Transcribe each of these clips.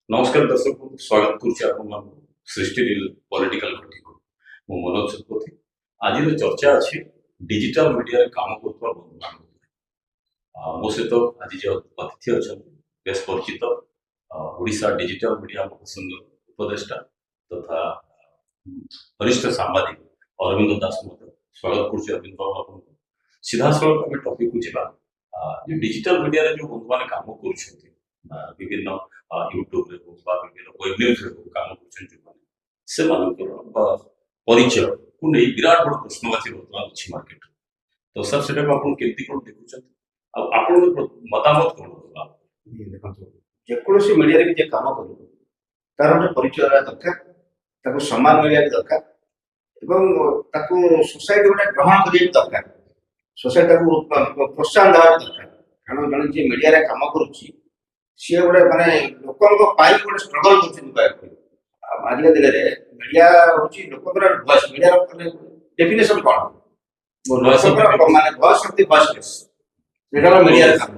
नमस्कार दर्शक स्वागत करुच्ची सृष्टि पॉलिटिकल घटी मु मनोज शतपथी आज चर्चा अच्छी डिजिटल मीडिया काम कर बंधु मो सहित आज जो अतिथि अच्छा बेस परिचित ओडिशा डिजिटल मीडिया महासंघ उपदेष्टा तथा वरिष्ठ सांबादिक अरविंद दास स्वागत करुच्ची अरविंद बाबू सीधा सड़क आम टॉपिक को जीवा डिजिटल मीडिया जो बंधु मैंने काम कर विभिन्न यूट्यूब विभिन्न वेब न्यूज काम कर परिचय को नहीं विराट बड़ प्रश्नवाची बर्तमान अच्छी मार्केट तो सर से केमती कौन देखुं आप मतामत कौन देखो जेकोसी मीडिया रे जे काम करू तार गोटे परिचय रहा दरकार सम्मान मिलवा दरकार एवं ताको सोसाइटी गोटे ग्रहण करिया दरकार सोसाइटी को प्रोत्साहन देवा दरकार कारण जन जे मीडिया रे काम करूची सी गोटे माने लोकन गोटे स्ट्रगल कर आजिका दिन में मीडिया हूँ लोकर भॉइस मीडिया डेफिनेशन कौन माने voice of the voiceless media काम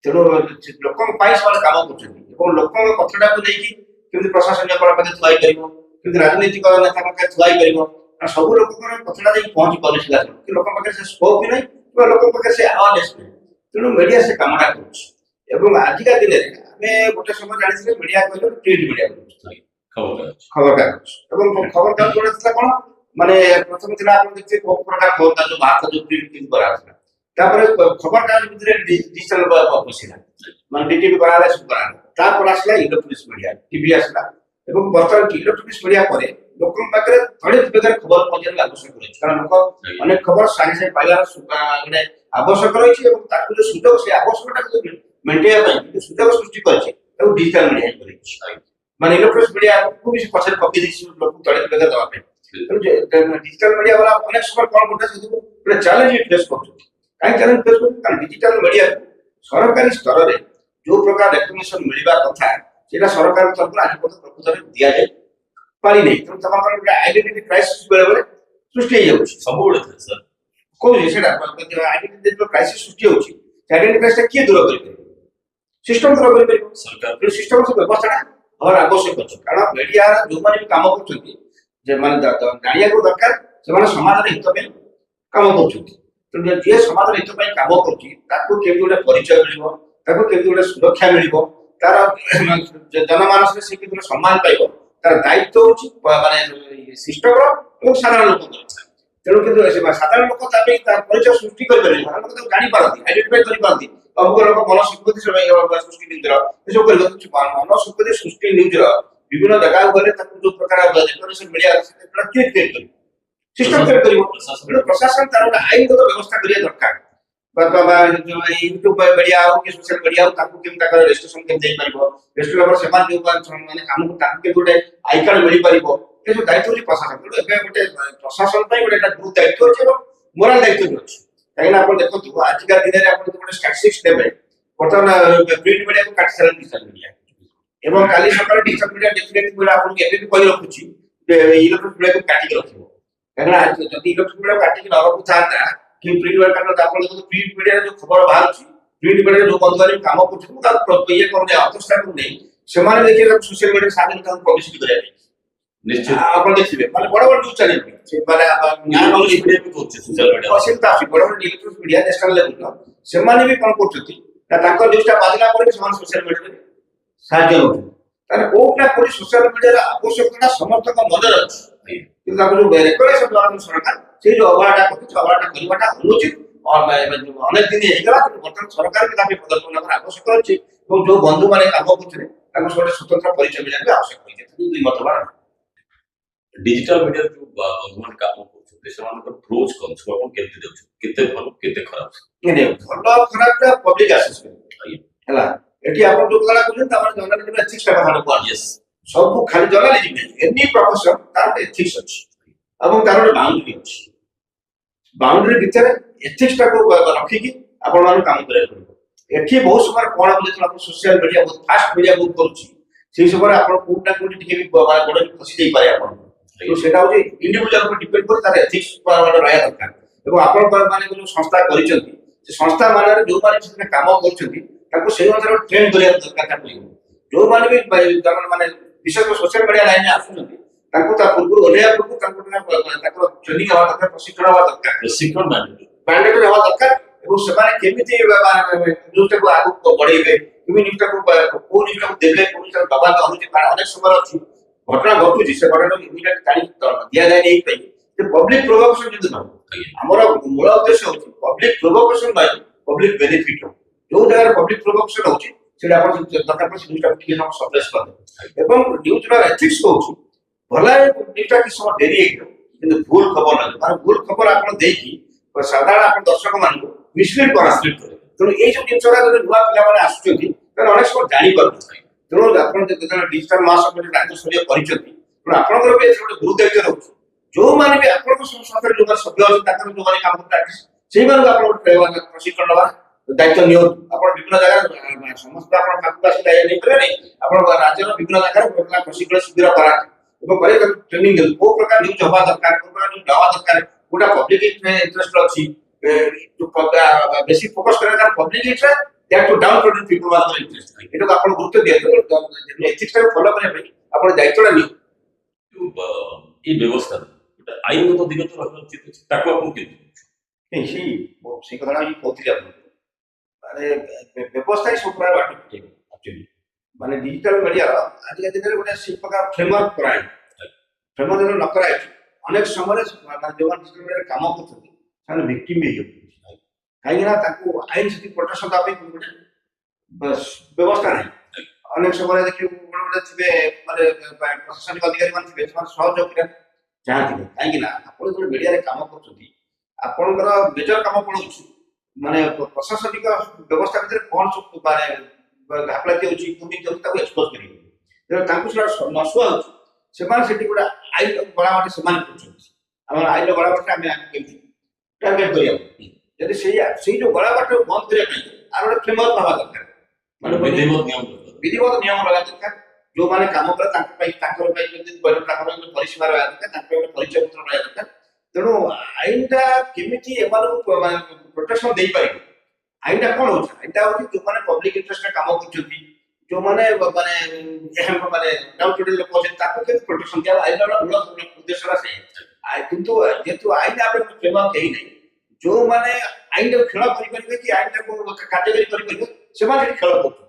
तेणु लोक काम कर लोक कथा को लेकिन प्रशासन थुआई कर राजनीतिक नेता थुआई कर सब लोक कथा पहुंची पारे लोक पाखे से स्कोप भी नहीं लोक पाखे से अवेयरनेस नहीं तेणु मीडिया से कामटा कर आजिका दिन में गोटे समय जानी मीडिया कहले प्रिंट मीडिया खबर कागज खबर कागज जोड़ा कौन माने प्रथम थिला आपण देखते को प्रकार खबर कागज बाहर जो प्रिंट करा था तापर खबर कागज भितर डिजिटल पसिला माने डीटीवी करा सब करा तापर आसला इलेक्ट्रॉनिक्स मीडिया टीवी आसला एवं वर्तमान इलेक्ट्रॉनिक्स मीडिया पर लोकन पाखरे थोड़े बेगर खबर पहुंचेला आवश्यक रही कारण लोक अनेक खबर सागे सागे पाइला माने आवश्यक रही एवं ताकू जो सुविधा से आवश्यकता मेंटेन पई सुविधा सृष्टि करछि तो डिजिटल मीडिया करै माने इलेक्ट्रॉनिक्स मीडिया को भी पछर पक्की दिस लोक तळे बेगर दवा पे डिजिटल मीडिया वाला अनेक समय कौन करता गोटे चैलेंज फेस कर कहीं चैलेंज फेस कर डिजिटल मीडिया सरकारी स्तर में जो प्रकार रेकग्निशन मिलवा कथा सेटा सरकार तरफ आज प्रकृत में दिया जाए पारी नहीं तो तमाम आइडेंटिटी क्राइसिस बेले बेले सृष्टि हो जाउछ सब सर को सेटा आइडेंटिटी क्राइसिस सृष्टि होउछ आइडेंटिटी क्राइसिस किए दूर कर सिस्टम दूर कर सरकार सिस्टम से व्यवस्था और आवश्यक अच्छे कारण मीडिया जो मैंने भी कम कर जानिया को दरकार से समाज हित में कम कर जी समाज हित में कम कर गोटे परिचय मिल गोटे सुरक्षा मिल तार जनमानस से सम्मान पाइब तार दायित्व होने सिस्टम और साधारण लोक तेणु कि साधारण लोक परिचय सृष्टि करें जापारती आइडेंटिफाई करपारती अमुक लोक मन संस्कृति सृष्टि न्यूज मन संस्कृति सृष्टि न्यूज विभिन्न जगह गले जो प्रकार मीडिया क्रिएट कर सिस्टम क्रिएट कर प्रशासन तार गोटे आईनगत व्यवस्था करिया दरकार यूट्यूब मीडिया हो कि सोशल मीडिया हो रेजिस्ट्रेशन केमती रेजिस्ट्रेशन जो माने काम को गोटे आई कार्ड मिल पार ये जो दायित्व होची प्रशासन गोटे प्रशासन गोटे ग्रुप दायित्व अच्छे मोराल दायित्व भी अच्छे कहीं आप देखो आजिका दिन में आप गोटे स्टैटिस्टिक्स देवे बर्तमान प्रिंट मीडिया को काटि सारे डिजिटल मीडिया एवं काली सकाळ डिजिटल मीडिया डेफिनेटली मीडिया आपन के भी कहि रखुची इलेक्ट्रॉनिक मीडिया को काटि के रखिबो कारण जदि इलेक्ट्रॉनिक मीडिया काटि के रखु थाता कि प्रिंट मीडिया काटो आपन देखो प्रिंट मीडिया जो खबर बाहर छी प्रिंट मीडिया जो बंधुआरी काम करछु ता ये करने अवस्था को नहीं सेमाने देखिए सोशल मीडिया साधन का पब्लिसिटी करिया निश्चित आपण देखिबे माने बड़ बड़ न्यूज चैनल से माने न्याय मीडिया भी होछ सोशल मीडिया असिलता अछि बड़ बड़ इलेक्ट्रॉनिक मीडिया नेशनल लेवल सेमाने भी कोन करछथि ताको न्यूज़टा बाजिला पर समान सोशल मीडिया साहाय्य होछ ताने कोना कोनी सोशल मीडिया आवश्यकता समर्थक मन अछि किंतु आप जो रेकग्निशन द्वारा सरकार से जो अवार्डा करबाटा अनुचित और अनेक दिन हेगला वर्तमान सरकार के काफी प्रदर्शन कर आवश्यक अछि तो जो बंधु माने काम करथले ताको सोटे स्वतंत्र परिचय मिलबे आवश्यक होय दुई मतबार डिजिटल मीडिया जो बंधुमान काम कर प्रोज कौन सब अपन केते देउ केते भलो केते खराब नहीं भलो खराबटा पब्लिक असेसमेंट हला एटी आपण जो कला कहले त जर्नलिज्म एथिक्स का कथा को यस सब खाली जर्नलिज्म एनी प्रोफेशन तार एथिक्स अछि एवं तार बाउंड्री अछि बाउंड्री भीतर एथिक्स को रखी की आपण मान काम करे एठी बहुत समय कोन बोले तो सोशल मीडिया बहुत फास्ट मीडिया बहुत करूची से समय आपण कोटा कोटी टिके भी गोड़ फसी जाई पारे आपण तो सेटा हो इंडिविजुअल पर डिपेंड कर तार एथिक्स पर रहया दरकार एवं आपण पर माने जो संस्था करिसंती से संस्था माने जो माने काम करछंती ताको सेही अनुसार ट्रेन करिया दरकार ताको ଯୋଉମାନେ ବି ମାନେ ବିଶେଷ କରି ସୋସିଆଲ ମିଡିଆ ଲାଇନରେ ଆସୁଛନ୍ତି ତାଙ୍କୁ ତା ପୂର୍ବରୁ ଓହ୍ଲାଇବା ପୂର୍ବରୁ ତାଙ୍କର ଟ୍ରେନିଂ ହେବା ଦରକାର, ପ୍ରଶିକ୍ଷଣ ହେବା ଦରକାର, ପ୍ରଶିକ୍ଷଣ ମ୍ୟାଣ୍ଡେଟରୀ ହେବା ଦରକାର ଏବଂ ସେମାନେ କେମିତି ନ୍ୟୁଜଟାକୁ ଆଗକୁ ବଢେଇବେ, କେମିତି ନ୍ୟୁଜଟାକୁ କୋଉ ନ୍ୟୁଜଟାକୁ ଦେବେ, କୋଉ ନ୍ୟୁଜଟାକୁ ଦବା ଧରୁଛି। କାରଣ ଅନେକ ସମୟ ଅଛି ଘଟଣା ଘଟୁଛି, ସେ ଘଟଣାକୁ ଇମିଡିଏଟ ଦିଆଯାଏ ଏଇଥିପାଇଁ ଯେ ପବ୍ଲିକ ପ୍ରୋଭୋକେସନ ଯଦି ନ ହବ। ଆମର ମୂଳ ଉଦ୍ଦେଶ୍ୟ ହଉଛି ପବ୍ଲିକ ପ୍ରୋଭୋକେସନ ନାହିଁ, ପବ୍ଲିକ ବେନିଫିଟ ହବ। ଯୋଉ ଜାଗାରେ ପବ୍ଲିକ ପ୍ରୋଭୋକେସନ ହଉଛି ସେଟା ଆପଣ ଦରକାର ପଡେ ନ୍ୟୁଜଟାକୁ ଟିକେ ସମୟ ସପ୍ରେସ କରିଦେବେ। ଏବଂ ନ୍ୟୁଜର ଏଥିକ୍ସ କହୁଛି ଭଲ ନ୍ୟୁଜଟା କିଛି ସମୟ ଡେରି ହେଇଯିବ କିନ୍ତୁ ଭୁଲ ଖବର ନାହିଁ, ମାନେ ଭୁଲ ଖବର ଆପଣ ଦେଇକି ସାଧାରଣ ଆପଣ ଦର୍ଶକ ମାନଙ୍କୁ ମିସଲିଡ କରାନ୍ତି। ତେଣୁ ଏଇ ସବୁ ଜିନିଷଟା ଯଦି ନୂଆ ପିଲାମାନେ ଆସୁଛନ୍ତି ତାହେଲେ ଅନେକ ସମୟ ଜାଣିପାରୁଛନ୍ତି। ତେଣୁ ଆପଣ ଯେତେବେଳେ ଡିଜିଟାଲ ମହାସଂଘ ରାଜ୍ୟସ୍ତରୀୟ କରିଛନ୍ତି ତେଣୁ ଆପଣଙ୍କର ବି ଏଥିରେ ଗୋଟେ ଗୁରୁ ଦାୟିତ୍ୱ ରହୁଛି। ଯୋଉମାନେ ବି ଆପଣଙ୍କ ସଂସ୍ଥାରେ ଯୋଉମାନେ ସଭ୍ୟ ଅଛନ୍ତି ତାଙ୍କର ଯୋଉମାନେ କାମ କରୁଛନ୍ତି ସେଇମାନଙ୍କୁ ଆପଣ ଗୋଟେ ପ୍ରଶିକ୍ଷଣ ଦେବା ଦାୟିତ୍ୱ ନିଅନ୍ତୁ। ଆପଣ ବିଭିନ୍ନ ଜାଗାରେ ସମସ୍ତେ ଆପଣ ପାଖକୁ ଆସି ଦାୟିତ୍ୱ ନେଇପାରିବେ, ଆପଣ ରାଜ୍ୟର ବିଭିନ୍ନ ଜାଗାରେ ପ୍ରଶିକ୍ଷଣ ଶିବିର କରାନ୍ତୁ ଏବଂ କରି ଟ୍ରେନିଂ ଦିଅନ୍ତୁ। କୋଉ ପ୍ରକାର ନ୍ୟୁଜ ହବା ଦରକାର, କୋଉ ପ୍ରକାର ନ୍ୟୁଜ ହବା ଦରକାର, କୋଉଟା ପବ୍ଲିକ ଇଣ୍ଟରେଷ୍ଟ ଅଛି ବେଶୀ ଫୋକସ କରିବା, କାରଣ public interest that to down to people ମାନଙ୍କର ଇଣ୍ଟରେଷ୍ଟ। ଏଟାକୁ ଆପଣ ଗୁରୁତ୍ୱ ଦିଅନ୍ତୁ, ଏଥିକ୍ସଟାକୁ ଫଲୋ କରିବା ପାଇଁ ଆପଣ ଦାୟିତ୍ୱଟା ନିଅନ୍ତୁ। এই ବ୍ୟବସ୍ଥା ଗୋଟେ ଆଇନଗତ ଦିଗ ତ ରହିବା ଉଚିତ ଅଛି, ତାକୁ ଆପଣ କେମିତି ସେଇ କଥାଟା ମୁଁ କହୁଥିଲି ଆପଣଙ୍କୁ, ମାନେ ବ୍ୟବସ୍ଥା ହିଁ ସବୁ ପ୍ରକାର ବାଟ ଫିଟେଇବ। ଆକ୍ଚୁଆଲି ମାନେ ଡିଜିଟାଲ ମିଡିଆର ଆଜିକା ଦିନରେ ଗୋଟେ ସେଇ ପ୍ରକାର ଫ୍ରେମୱାର୍କ କରାହେଇଛି। ଫ୍ରେମୱାର୍କ ଯେତେବେଳେ ନ କରାହେଇଛି ଅନେକ ସମୟରେ ଯୋଉମାନେ ଡିଜିଟାଲ ମିଡିଆରେ କାମ କରୁଛନ୍ତି ସେମାନେ ଭିକ୍ଟିମ ବି ହେଇଯାଉଛନ୍ତି, କାହିଁକି ନା ତାଙ୍କୁ ଆଇନ ସେଠି ପ୍ରୋଟେକ୍ସନ ଦେବା ପାଇଁ ଗୋଟେ ବ୍ୟବସ୍ଥା ନାହିଁ। ଅନେକ ସମୟରେ ଦେଖିବେ ଗୋଟେ ଥିବେ ମାନେ ପ୍ରଶାସନିକ ଅଧିକାରୀ ମାନେ ଥିବେ ସେମାନେ ସହଯୋଗ କରିବା ଚାହାନ୍ତିନି, କାହିଁକି ନା ଆପଣ ଯେତେବେଳେ ମିଡିଆରେ କାମ କରୁଛନ୍ତି ଆପଣଙ୍କର ନିଜର କାମ କଣ ହଉଛି ମାନେ ପ୍ରଶାସନିକ ବ୍ୟବସ୍ଥା ଭିତରେ କଣ ସବୁ ମାନେ ଘାପଲାତି ହଉଛି ଦୁର୍ନୀତି ହଉଛି ତାକୁ ଏକ୍ସପୋଜ କରିବେ। ତେଣୁ ତାଙ୍କୁ ସେଟା ନସୁଆ ହଉଛି, ସେମାନେ ସେଠି ଗୋଟେ ଆଇନ ଗଳାବାଟ ସେମାନେ କରୁଛନ୍ତି। ଆମର ଆଇନ ଗଳାବାଟରେ ଆମେ କେମିତି ଟାର୍ଗେଟ କରିବା, ଯଦି ସେଇ ଯୋଉ ଗଳାବାଟ ବନ୍ଦ କରିବା ପାଇଁ ଆଉ ଗୋଟେ ଫ୍ରେମୱାର୍କ ହେବା ଦରକାର, ମାନେ ବିଧିବଦ୍ଧ ନିୟମ ରହିବା ଦରକାର। ଯୋଉମାନେ କାମ କରେ ତାଙ୍କ ପାଇଁ ତାଙ୍କର ପାଇଁ ଯଦି ତାଙ୍କ ପାଇଁ ପରିସୀମା ରହିବା ଦରକାର, ତାଙ୍କ ପାଇଁ ଗୋଟେ ପରିଚୟ ପତ୍ର ରହିବା ଦରକାର। ତେଣୁ ଆଇନଟା କେମିତି ଏମାନଙ୍କୁ ପ୍ରୋଟେକ୍ସନ ଦେଇପାରିବ, ଆଇନଟା କଣ ହଉଛି, ଆଇନଟା ହଉଛି ଯୋଉମାନେ ପବ୍ଲିକ ଇଣ୍ଟରେଷ୍ଟରେ କାମ କରୁଛନ୍ତି, ଯୋଉମାନେ ମାନେ ଡାଉଟେଡ୍ ଲୋକ ଅଛନ୍ତି ତାଙ୍କୁ କେମିତି ପ୍ରୋଟେକ୍ସନ ଦିଆ, ଆଇନର ମୂଳ ଉଦ୍ଦେଶ୍ୟଟା ସେଇ। କିନ୍ତୁ ଯେହେତୁ ଆଇନ ଆମେ ଫ୍ରେମୱାର୍କ ହେଇନାହିଁ, ଯୋଉମାନେ ଆଇନଟାକୁ ଖେଳ କରିପାରିବେ କି ଆଇନଟାକୁ କାର୍ଯ୍ୟକାରୀ କରିପାରିବେ ସେମାନେ ସେଠି ଖେଳ କରୁଛନ୍ତି,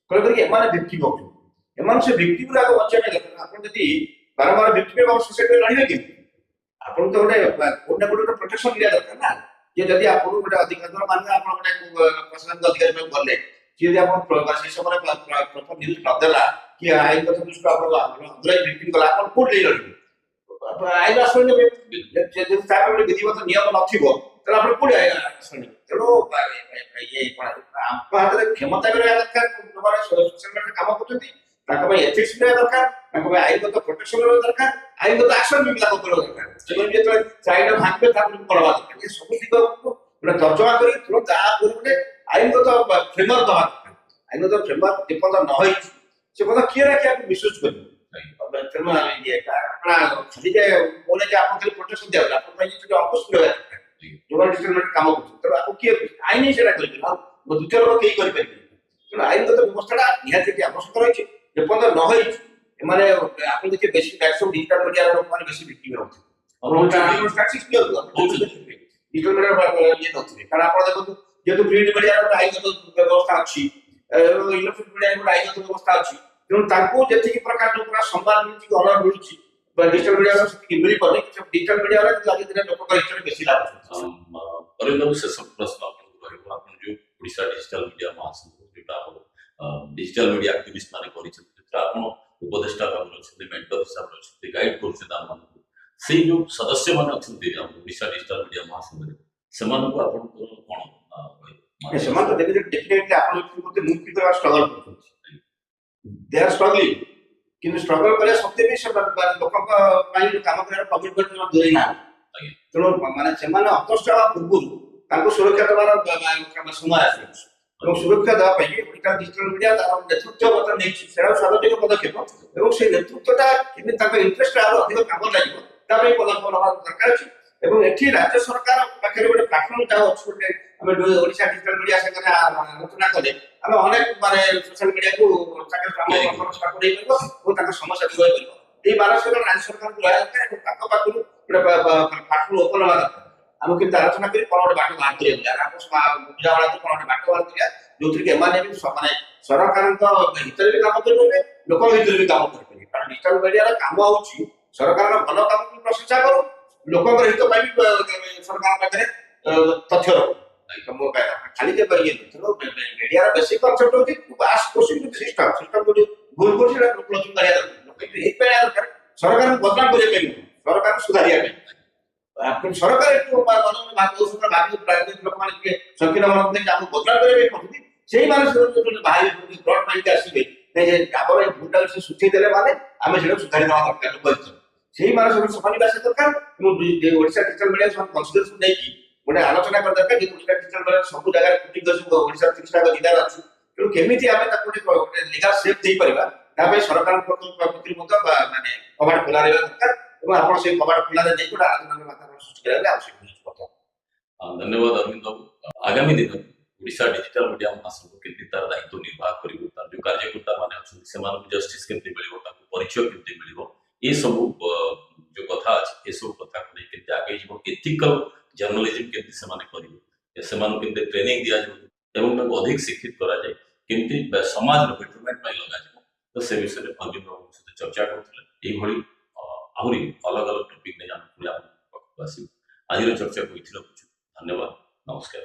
ଖେଳ କରିକି ଏମାନେ ଭିକ୍ଟିମ ହଉଛନ୍ତି। ଏମାନେ ସେ ଭିକ୍ଟିମରୁ ଆଗ ବଞ୍ଚିବା ପାଇଁ ଦରକାର। ଆପଣ ଯଦି ବାରମ୍ବାର ଭିକ୍ଟିମ ଏବଂ ସୋସାଇଟିରେ ଲଢିବେ କେମିତି, ଆପଣଙ୍କୁ ତ ଗୋଟେ କୋଉଟା ଗୋଟେ ପ୍ରୋଟେକ୍ସନ ଦିଆ ଦରକାର ନା। ଯେ ଯଦି ଆପଣଙ୍କୁ ଗୋଟେ ଅଧିକାର ମାନେ ଆପଣ ଗୋଟେ ପ୍ରଶାସନିକ ଅଧିକାରୀ ପାଇଁ ଗଲେ, ଯଦି ଆପଣ ସେଇ ସମୟରେ ପ୍ରପର ନ୍ୟୁଜ ନଦେଲା କି ଆଇନଗତ ଦୃଷ୍ଟିରୁ ଆପଣ ଅଦରାଇ ଭିକ୍ଟିମ କଲା, ଆପଣ କୋଉଠି ଯାଇ ଲଢିବେ? ଆଇନ ଆଶ୍ରୟ ନେବେ। ଯଦି ତା ପାଇଁ ଗୋଟେ ବିଧିବଦ୍ଧ ନିୟମ ନଥିବ ତାହେଲେ ଆପଣ କୋଉଠି ଆଶ୍ରୟ ନେବେ? ତେଣୁ ଆମ ହାତରେ କ୍ଷମତା ବି ରହିବା ଦରକାର, ଯୋଉମାନେ ସୋସିଆଲ ମିଡିଆରେ କାମ କରୁଛନ୍ତି ତାଙ୍କ ପାଇଁ ଏଥିକ୍ସ ରହିବା ଦରକାର, ତାଙ୍କ ପାଇଁ ଆଇନଗତ ପ୍ରୋଟେକ୍ସନ ରହିବା ଦରକାର, ଆଇନଗତ ଆକ୍ସନ ବି ତାଙ୍କ ଉପରେ ଦରକାର। ସେମାନେ ଯେତେବେଳେ ଆଇନ ଭାଙ୍ଗିବେ ତାକୁ ପଢବା ଦରକାର। ଏ ସବୁ ଦିଗକୁ ଗୋଟେ ତର୍ଜମା କରି ତୁରନ୍ତ ତା ଉପରେ ଗୋଟେ ଆଇନଗତ ଫ୍ରେମୱାର୍କ ଦେବା ଦରକାର। ଆଇନଗତ ଫ୍ରେମୱାର୍କ ଯେପର୍ଯ୍ୟନ୍ତ ନ ହେଇଛି ସେ ପର୍ଯ୍ୟନ୍ତ କିଏ ନା କିଏ ବିଶ୍ୱାସ କରିବ। ତେଣୁ ଖାଲି ଯେ କହିଲେ ଯେ ଆପଣ ଖାଲି ପ୍ରୋଟେକ୍ସନ ଦିଆଗଲା, ଆପଣ ପାଇଁ କିଛି ଅପୋଜ ରହିବା ଦରକାର। ଯୋଉମାନେ ଡିଜିଟାଲ ମିଡିଆରେ କାମ କରୁଛନ୍ତି ତେଣୁ ଆକୁ କିଏ ଆଇନ ହିଁ ସେଟା କରିପାରିବ, ଆଉ ଦ୍ୱିତୀୟ ଲୋକ କେହି କରିପାରିବେ। ତେଣୁ ଆଇନଗତ ବ୍ୟବସ୍ଥାଟା ନିହାତି ଆବଶ୍ୟକ ରହିଛି। ଯେପର୍ଯ୍ୟନ୍ତ ନ ହେଇଛି ଏମାନେ ଆପଣ ଦେଖିବେ ବେଶୀ ମ୍ୟାକ୍ସିମମ୍ ଡିଜିଟାଲ ମିଡିଆର ଲୋକମାନେ ବେଶୀ ଭିକ୍ଟିମ ରହୁଛନ୍ତି। ଡିଜିଟାଲ ମିଡିଆ ଇଏ ନଥିବେ, କାରଣ ଆପଣ ଦେଖନ୍ତୁ ଯେହେତୁ ପ୍ରିଣ୍ଟ ମିଡିଆର ଗୋଟେ ଆଇନଗତ ବ୍ୟବସ୍ଥା ଅଛି, ଇଲେକ୍ଟ୍ରୋନିକ ମିଡିଆର ଗୋଟେ ଆଇନଗତ ବ୍ୟବସ୍ଥା ଅଛି, ତେଣୁ ତାଙ୍କୁ ଯେତିକି ପ୍ରକାର ଯୋଉ ପ୍ରକାର ସମ୍ମାନ ମିଳୁଛି ଅନର ମିଳୁଛି ଡିଜିଟାଲ ମିଡିଆର ସେତିକି ମିଳିପାରୁନି। ଡିଜିଟାଲ ମିଡିଆର ଆଜି ଦିନ ଲୋକଙ୍କ ହିତରେ ବେଶୀ ଲାଭ। ଅରିନ୍ଦମ, ଶେଷ ପ୍ରଶ୍ନ ଆପଣଙ୍କୁ ରହିବ, ଆପଣ ଯୋଉ ଓଡ଼ିଶା ଡିଜିଟାଲ ମିଡିଆ ମହାସଂଘ ଯୋଉଟା ଆମର ଡିଜିଟାଲ ମିଡିଆ ଆକ୍ଟିଭିଷ୍ଟ ମାନେ କରିଛନ୍ତି, ସେଥିରେ ଆପଣ ଉପଦେଷ୍ଟା ଭାବରେ ଅଛନ୍ତି, ମେଣ୍ଟର ହିସାବରେ ଅଛନ୍ତି, ଗାଇଡ କରୁଛନ୍ତି ଆମମାନଙ୍କୁ, ସେଇ ଯୋଉ ସଦସ୍ୟ ମାନେ ଅଛନ୍ତି ଆମ ଓଡ଼ିଶା ଡିଜିଟାଲ ମିଡିଆ ମହାସଂଘରେ ସେମାନଙ୍କୁ ଆପଣଙ୍କର କଣ ସେମାନେ ତ ଡେଫିନେଟଲି ଆପଣ ମୁକ୍ତି କରିବା ଷ୍ଟ୍ରଗଲ କରୁଛନ୍ତି, ଦେ ଆର୍ ଷ୍ଟ୍ରଗଲିଂ, କିନ୍ତୁ ଷ୍ଟ୍ରଗଲ କରିବା ସତ୍ତ୍ୱେ ବି ଲୋକଙ୍କ ପାଇଁ କାମ କରିବାର କମିଟମେଣ୍ଟ ଦୂରେଇ ନାହାନ୍ତି। ତେଣୁ ମାନେ ସେମାନେ ଅନ୍ତଷ୍ଟ ହେବା ପୂର୍ବରୁ ତାଙ୍କୁ ସୁରକ୍ଷା ଦେବାର ସମୟ ଆସିଛି ଏବଂ ସୁରକ୍ଷା ଦେବା ପାଇଁ ଡିଜିଟାଲ ମିଡିଆ ତାର ନେତୃତ୍ୱ ବର୍ତ୍ତମାନ ନେଇଛି, ସେଟା ସ୍ୱାଗତିକ ପଦକ୍ଷେପ ଏବଂ ସେଇ ନେତୃତ୍ୱଟା କେମିତି ତାଙ୍କ ଇଣ୍ଟରେଷ୍ଟ ଆହୁରି ଅଧିକ କାମ ଲାଗିବ ତା ପାଇଁ ପଦକ୍ଷେପ ନେବା ଦରକାର ଅଛି। ଏବଂ ଏଠି ରାଜ୍ୟ ସରକାର ପାଖରେ ଗୋଟେ ପ୍ଲାଟଫର୍ମ ଯାହା ଅଛି, ଗୋଟେ ଆମେ ଓଡ଼ିଶା ଡିଜିଟାଲ ମିଡିଆ ସାଙ୍ଗରେ ଆଲୋଚନା କଲେ ଆମେ ଅନେକ ମାନେ ସୋସିଆଲ ମିଡିଆକୁ ସାଙ୍ଗରେ ଆମ ଖର୍ଚ୍ଚ ଦେଇପାରିବ ଓ ତାଙ୍କ ସମସ୍ୟା ଦୂର କରିବ। এই ମାନସିକତା ରାଜ୍ୟ ସରକାରଙ୍କୁ ରହିବା ଦରକାର ଏବଂ ତାଙ୍କ ପାଖରୁ ଗୋଟେ ପ୍ଲାଟଫର୍ମ ଓପନ ହେବା ଦରକାର। ଆମେ କିନ୍ତୁ ଆଲୋଚନା କରି କ'ଣ ଗୋଟେ ବାଟ ବାହାର କରିବା ଆମ ବୁଝାମଣା କରି କ'ଣ ଗୋଟେ ବାଟ ବାହାର କରିବା ଯୋଉଥିରେ କି ଏମାନେ ବି ମାନେ ସରକାରଙ୍କ ହିତରେ ବି କାମ କରିପାରିବେ ଲୋକଙ୍କ ଭିତରେ ବି କାମ କରିପାରିବେ। କାରଣ ଡିଜିଟାଲ ମିଡିଆର କାମ ହଉଛି ସରକାରଙ୍କ ଭଲ କାମକୁ ପ୍ରଶଂସା କରୁ ଲୋକଙ୍କର ହିତ ପାଇଁ ବି ସରକାର ପାଖରେ ତଥ୍ୟ ରଖୁ ଖାଲି ଯେ ମିଡିଆର ବେସିକ କନସେପ୍ଟ ହଉଛି ଆସ୍କ କ୍ୱେଶ୍ଚନ ସିଷ୍ଟମ ସିଷ୍ଟମ ଯୋଉଠି ଭୁଲ କରୁଛି ସେଟା କ୍ଲୋଜିଂ କରିବା ଦରକାର ଏଇଥିପାଇଁ ଦରକାର ସରକାରଙ୍କୁ ବଦନାମ କରିବା ପାଇଁ ନୁହଁ ସରକାରଙ୍କୁ ସୁଧାରିବା ପାଇଁ ସରକାର ଏଠୁ ଲୋକମାନେ ଟିକେ ସଂକୀର୍ଣ୍ଣ ମନ ଦେଇକି ଆମକୁ ବଦନାମ କରିବା ପାଇଁ କରୁଛନ୍ତି ସେଇମାନେ ବାହାରି ବ୍ରଡ ମାଇଣ୍ଡ ଆସିବେ ଆମର ଏ ଭୁଲଟା ସେ ସୁଚେଇ ଦେଲେ ମାନେ ଆମେ ସେଟା ସୁଧାରି ଦେବା ଦରକାର ଲୋକ ସେଇମାନେ ସବୁ ସମାନିବା ଆସିବା ଦରକାର ଏବଂ ଓଡ଼ିଶା ଡିଜିଟାଲ ମିଡିଆ ସେମାନେ କନସିଡରେସନ ନେଇକି ଗୋଟେ ଆଲୋଚନା କରିବା ଦରକାର ଯେ ଓଡ଼ିଶା ଡିଜିଟାଲ ମିଡିଆ ସବୁ ଜାଗାରେ କୋଟି ଓଡ଼ିଶାର 30ଟା ଜିଲ୍ଲାରେ ଅଛି ତେଣୁ କେମିତି ଆମେ ତାକୁ ଗୋଟେ ଲିଗାଲ ସେଫ୍ ଦେଇପାରିବା ତା ପାଇଁ ସରକାରଙ୍କ ପ୍ରତି ମଧ୍ୟ ମାନେ କବାଟ ଖୋଲା ରହିବା ଦରକାର ଏବଂ ଆପଣ ସେଇ କବାଟ ଖୋଲାରେ ନେଇକି ଗୋଟେ ଆଲୋଚନାର ବାତାବରଣ ସୃଷ୍ଟି କରିବା ଆବଶ୍ୟକ ଧନ୍ୟବାଦ ଅରବିନ୍ଦ ବାବୁ। ଆଗାମୀ ଦିନରେ ଓଡ଼ିଶା ଡିଜିଟାଲ ମିଡିଆ ମହାସଂଘ କେମିତି ତାର ଦାୟିତ୍ୱ ନିର୍ବାହ କରିବ ତାର ଯୋଉ କାର୍ଯ୍ୟକର୍ତ୍ତା ମାନେ ଅଛନ୍ତି ସେମାନଙ୍କୁ ଜଷ୍ଟିସ କେମିତି ମିଳିବ ତାଙ୍କୁ ପରିଚୟ କେମିତି ମିଳିବ ଏ ସବୁ ଯୋଉ କଥା ଅଛି ଏସବୁ କଥାକୁ ନେଇ କେମିତି ଆଗେଇ ଯିବ ଏଥିକାଲ ଜର୍ଣ୍ଣାଲିଜିମ କେମିତି ସେମାନେ କରିବେ ସେମାନଙ୍କୁ କେମିତି ଟ୍ରେନିଂ ଦିଆଯିବ ଏବଂ ତାଙ୍କୁ ଅଧିକ ଶିକ୍ଷିତ କରାଯାଏ କେମିତି ସମାଜର ବେଟରମେଣ୍ଟ ପାଇଁ ଲଗାଯିବ ତ ସେ ବିଷୟରେ ଅରବିନ୍ଦ ବାବୁଙ୍କ ସହିତ ଚର୍ଚ୍ଚା କରୁଥିଲେ। ଏଇଭଳି ଆହୁରି ଅଲଗା ଅଲଗା ଟପିକ ନେଇ ଆମେ ପୁଣି ଆପଣଙ୍କ ପାଖକୁ ଆସିବୁ। ଆଜିର ଚର୍ଚ୍ଚାକୁ ଏଠି ରଖୁଛୁ। ଧନ୍ୟବାଦ, ନମସ୍କାର।